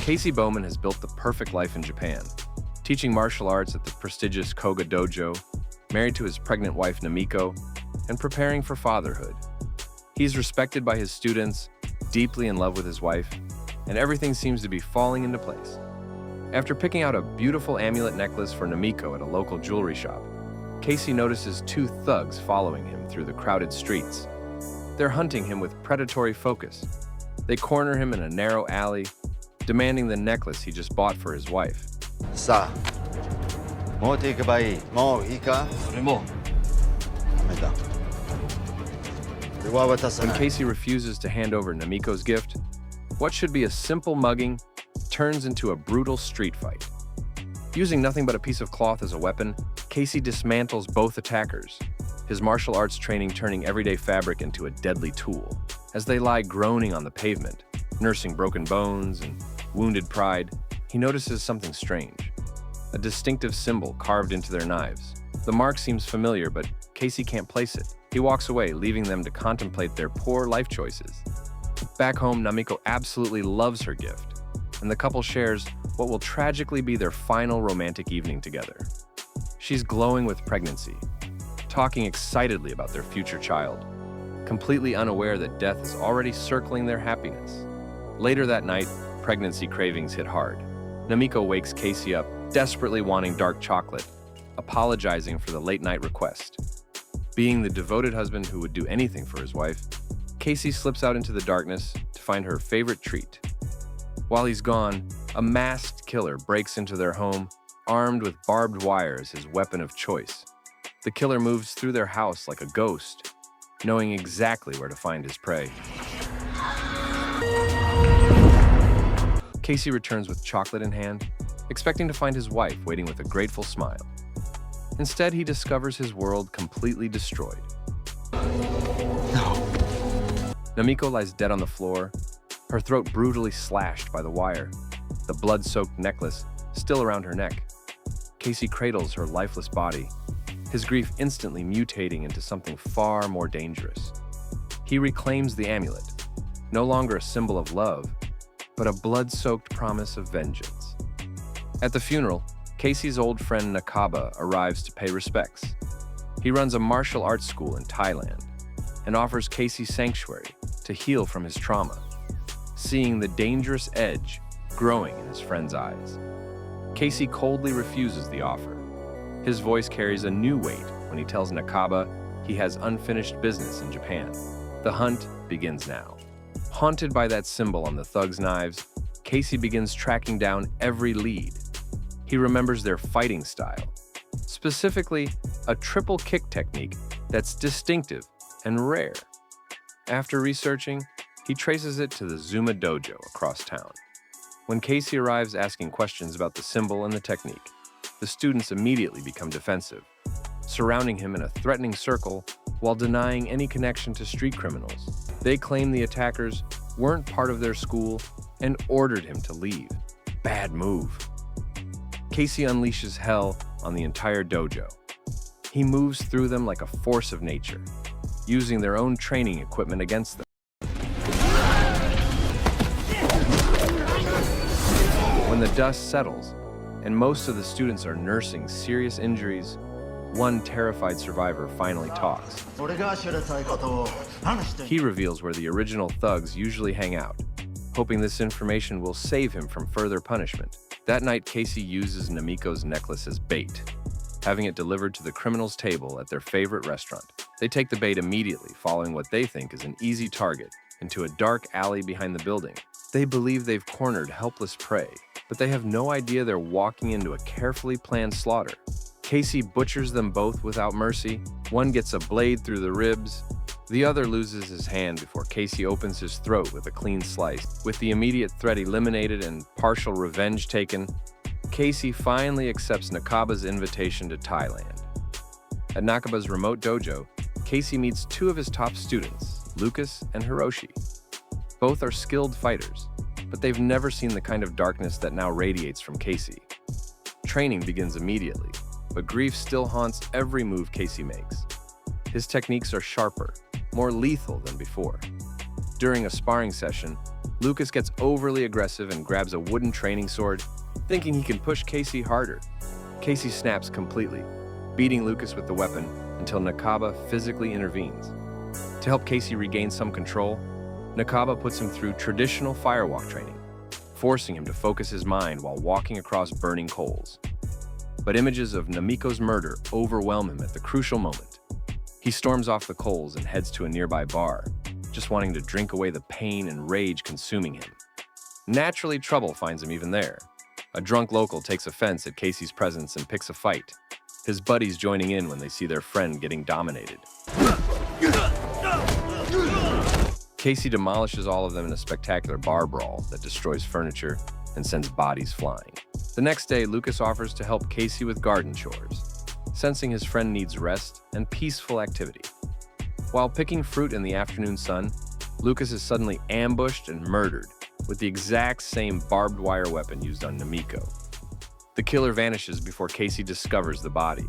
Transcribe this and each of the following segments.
Casey Bowman has built the perfect life in Japan, teaching martial arts at the prestigious Koga Dojo, married to his pregnant wife Namiko, and preparing for fatherhood. He's respected by his students, deeply in love with his wife, and everything seems to be falling into place. After picking out a beautiful amulet necklace for Namiko at a local jewelry shop, Casey notices two thugs following him through the crowded streets. They're hunting him with predatory focus. They corner him in a narrow alley, demanding the necklace he just bought for his wife. さあ、もうていけばいい。もういいか？それもダメだ。では渡さ When ない。 Casey refuses to hand over Namiko's gift, what should be a simple mugging turns into a brutal street fight. Using nothing but a piece of cloth as a weapon, Casey dismantles both attackers, his martial arts training turning everyday fabric into a deadly tool. As they lie groaning on the pavement, nursing broken bones and wounded pride, he notices something strange. A distinctive symbol carved into their knives. The mark seems familiar, but Casey can't place it. He walks away, leaving them to contemplate their poor life choices. Back home, Namiko absolutely loves her gift, and the couple shares what will tragically be their final romantic evening together. She's glowing with pregnancy, talking excitedly about their future child, completely unaware that death is already circling their happiness. Later that night, pregnancy cravings hit hard. Namiko wakes Casey up, desperately wanting dark chocolate, apologizing for the late-night request. Being the devoted husband who would do anything for his wife, Casey slips out into the darkness to find her favorite treat. While he's gone, a masked killer breaks into their home, armed with barbed wire as his weapon of choice. The killer moves through their house like a ghost, knowing exactly where to find his prey. Casey returns with chocolate in hand, expecting to find his wife waiting with a grateful smile. Instead, he discovers his world completely destroyed. No. Namiko lies dead on the floor, her throat brutally slashed by the wire, the blood-soaked necklace still around her neck. Casey cradles her lifeless body, his grief instantly mutating into something far more dangerous. He reclaims the amulet, no longer a symbol of love, but a blood-soaked promise of vengeance. At the funeral, Casey's old friend Nakaba arrives to pay respects. He runs a martial arts school in Thailand and offers Casey sanctuary to heal from his trauma, seeing the dangerous edge growing in his friend's eyes. Casey coldly refuses the offer. His voice carries a new weight when he tells Nakaba he has unfinished business in Japan. The hunt begins now. Haunted by that symbol on the thugs' knives, Casey begins tracking down every lead. He remembers their fighting style, specifically a triple kick technique that's distinctive and rare. After researching, he traces it to the Zuma Dojo across town. When Casey arrives asking questions about the symbol and the technique, the students immediately become defensive, surrounding him in a threatening circle while denying any connection to street criminals. They claim the attackers weren't part of their school and ordered him to leave. Bad move. Casey unleashes hell on the entire dojo. He moves through them like a force of nature, using their own training equipment against them. When the dust settles, and most of the students are nursing serious injuries, one terrified survivor finally talks. He reveals where the original thugs usually hang out, hoping this information will save him from further punishment. That night, Casey uses Namiko's necklace as bait, having it delivered to the criminals' table at their favorite restaurant. They take the bait immediately, following what they think is an easy target into a dark alley behind the building. They believe they've cornered helpless prey, but they have no idea they're walking into a carefully planned slaughter. Casey butchers them both without mercy. One gets a blade through the ribs, the other loses his hand before Casey opens his throat with a clean slice. With the immediate threat eliminated and partial revenge taken, Casey finally accepts Nakaba's invitation to Thailand. At Nakaba's remote dojo, Casey meets two of his top students, Lucas and Hiroshi. Both are skilled fighters, but they've never seen the kind of darkness that now radiates from Casey. Training begins immediately, but grief still haunts every move Casey makes. His techniques are sharper, more lethal than before. During a sparring session, Lucas gets overly aggressive and grabs a wooden training sword, thinking he can push Casey harder. Casey snaps completely, beating Lucas with the weapon until Nakaba physically intervenes. To help Casey regain some control, Nakaba puts him through traditional firewalk training, forcing him to focus his mind while walking across burning coals. But images of Namiko's murder overwhelm him at the crucial moment. He storms off the coals and heads to a nearby bar, just wanting to drink away the pain and rage consuming him. Naturally, trouble finds him even there. A drunk local takes offense at Casey's presence and picks a fight, his buddies joining in when they see their friend getting dominated. Casey demolishes all of them in a spectacular bar brawl that destroys furniture and sends bodies flying. The next day, Lucas offers to help Casey with garden chores, sensing his friend needs rest and peaceful activity. While picking fruit in the afternoon sun, Lucas is suddenly ambushed and murdered with the exact same barbed wire weapon used on Namiko. The killer vanishes before Casey discovers the body.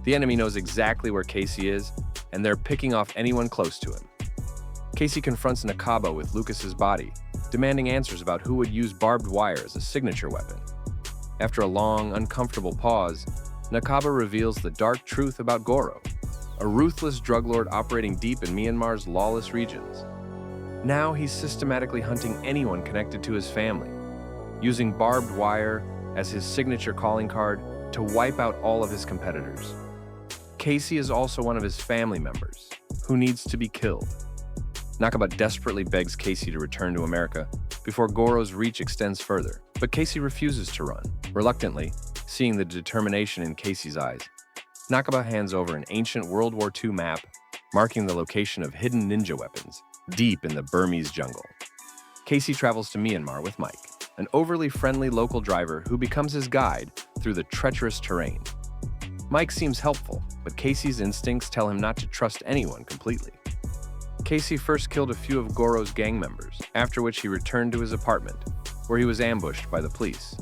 The enemy knows exactly where Casey is, and they're picking off anyone close to him. Casey confronts Nakaba with Lucas's body, demanding answers about who would use barbed wire as a signature weapon. After a long, uncomfortable pause, Nakaba reveals the dark truth about Goro, a ruthless drug lord operating deep in Myanmar's lawless regions. Now he's systematically hunting anyone connected to his family, using barbed wire as his signature calling card to wipe out all of his competitors. Casey is also one of his family members, who needs to be killed. Nakaba desperately begs Casey to return to America before Goro's reach extends further, but Casey refuses to run. Reluctantly, seeing the determination in Casey's eyes, Nakaba hands over an ancient World War II map marking the location of hidden ninja weapons deep in the Burmese jungle. Casey travels to Myanmar with Mike, an overly friendly local driver who becomes his guide through the treacherous terrain. Mike seems helpful, but Casey's instincts tell him not to trust anyone completely. Casey first killed a few of Goro's gang members, after which he returned to his apartment, where he was ambushed by the police.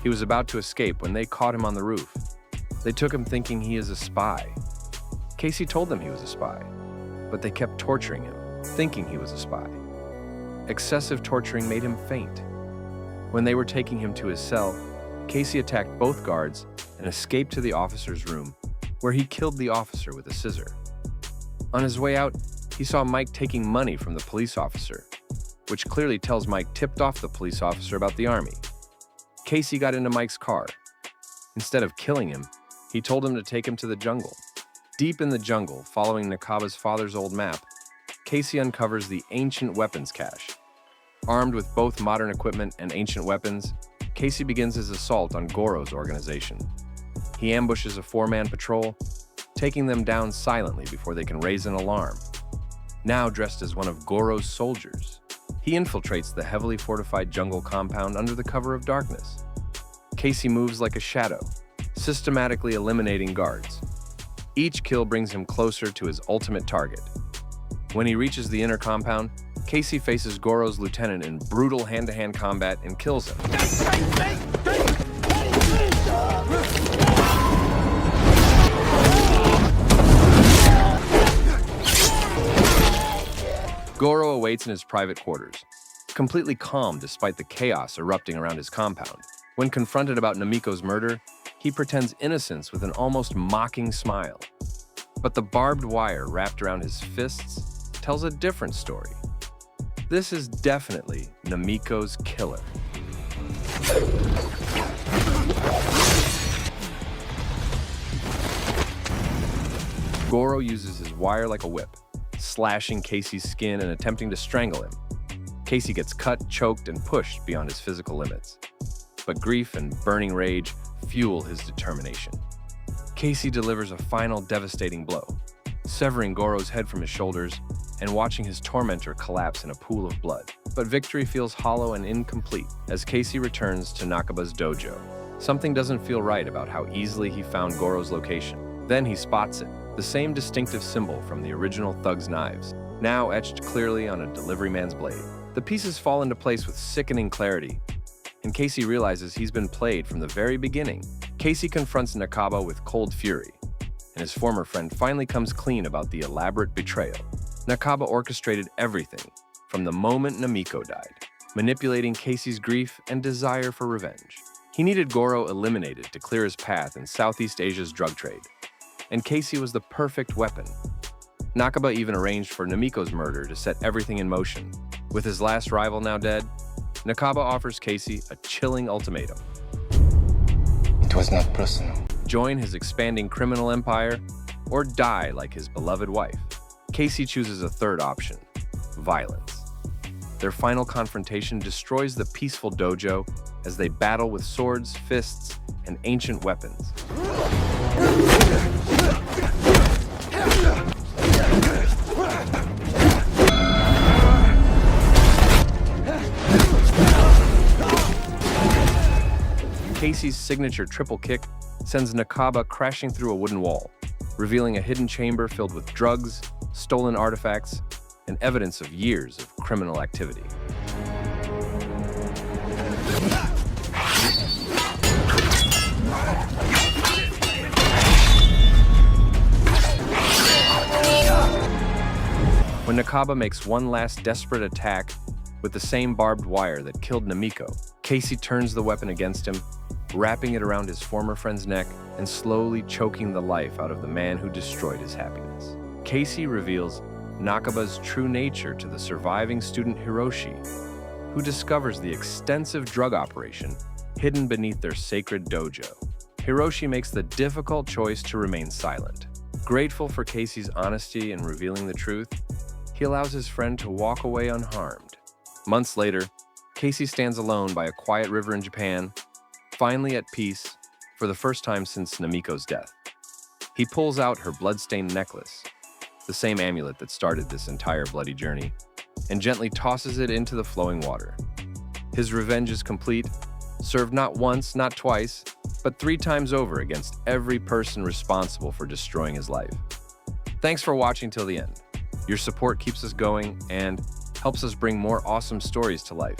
He was about to escape when they caught him on the roof. They took him thinking he is a spy. Casey told them he was a spy, but they kept torturing him, thinking he was a spy. Excessive torturing made him faint. When they were taking him to his cell, Casey attacked both guards and escaped to the officer's room, where he killed the officer with a scissor. On his way out, he saw Mike taking money from the police officer, which clearly tells Mike tipped off the police officer about the army. Casey got into Mike's car. Instead of killing him, he told him to take him to the jungle. Deep in the jungle, following Nakaba's father's old map, Casey uncovers the ancient weapons cache. Armed with both modern equipment and ancient weapons, Casey begins his assault on Goro's organization. He ambushes a four-man patrol, taking them down silently before they can raise an alarm. Now dressed as one of Goro's soldiers, he infiltrates the heavily fortified jungle compound under the cover of darkness. Casey moves like a shadow, systematically eliminating guards. Each kill brings him closer to his ultimate target. When he reaches the inner compound, Casey faces Goro's lieutenant in brutal hand-to-hand combat and kills him. Goro awaits in his private quarters, completely calm despite the chaos erupting around his compound. When confronted about Namiko's murder, he pretends innocence with an almost mocking smile. But the barbed wire wrapped around his fists tells a different story. This is definitely Namiko's killer. Goro uses his wire like a whip, slashing Casey's skin and attempting to strangle him. Casey gets cut, choked, and pushed beyond his physical limits. But grief and burning rage fuel his determination. Casey delivers a final devastating blow, severing Goro's head from his shoulders and watching his tormentor collapse in a pool of blood. But victory feels hollow and incomplete as Casey returns to Nakaba's dojo. Something doesn't feel right about how easily he found Goro's location. Then he spots it, the same distinctive symbol from the original thug's knives, now etched clearly on a delivery man's blade. The pieces fall into place with sickening clarity, and Casey realizes he's been played from the very beginning. Casey confronts Nakaba with cold fury, and his former friend finally comes clean about the elaborate betrayal. Nakaba orchestrated everything from the moment Namiko died, manipulating Casey's grief and desire for revenge. He needed Goro eliminated to clear his path in Southeast Asia's drug trade, and Casey was the perfect weapon. Nakaba even arranged for Namiko's murder to set everything in motion. With his last rival now dead, Nakaba offers Casey a chilling ultimatum. It was not personal. Join his expanding criminal empire or die like his beloved wife. Casey chooses a third option, violence. Their final confrontation destroys the peaceful dojo as they battle with swords, fists, and ancient weapons. Casey's signature triple kick sends Nakaba crashing through a wooden wall, revealing a hidden chamber filled with drugs, stolen artifacts, and evidence of years of criminal activity. When Nakaba makes one last desperate attack with the same barbed wire that killed Namiko, Casey turns the weapon against him, wrapping it around his former friend's neck and slowly choking the life out of the man who destroyed his happiness. Casey reveals Nakaba's true nature to the surviving student Hiroshi, who discovers the extensive drug operation hidden beneath their sacred dojo. Hiroshi makes the difficult choice to remain silent. Grateful for Casey's honesty in revealing the truth, he allows his friend to walk away unharmed. Months later, Casey stands alone by a quiet river in Japan, finally at peace for the first time since Namiko's death. He pulls out her blood-stained necklace, the same amulet that started this entire bloody journey, and gently tosses it into the flowing water. His revenge is complete, served not once, not twice, but 3 times over against every person responsible for destroying his life. Thanks for watching till the end. Your support keeps us going and helps us bring more awesome stories to life.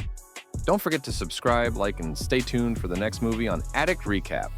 Don't forget to subscribe, like, and stay tuned for the next movie on Addict Recap.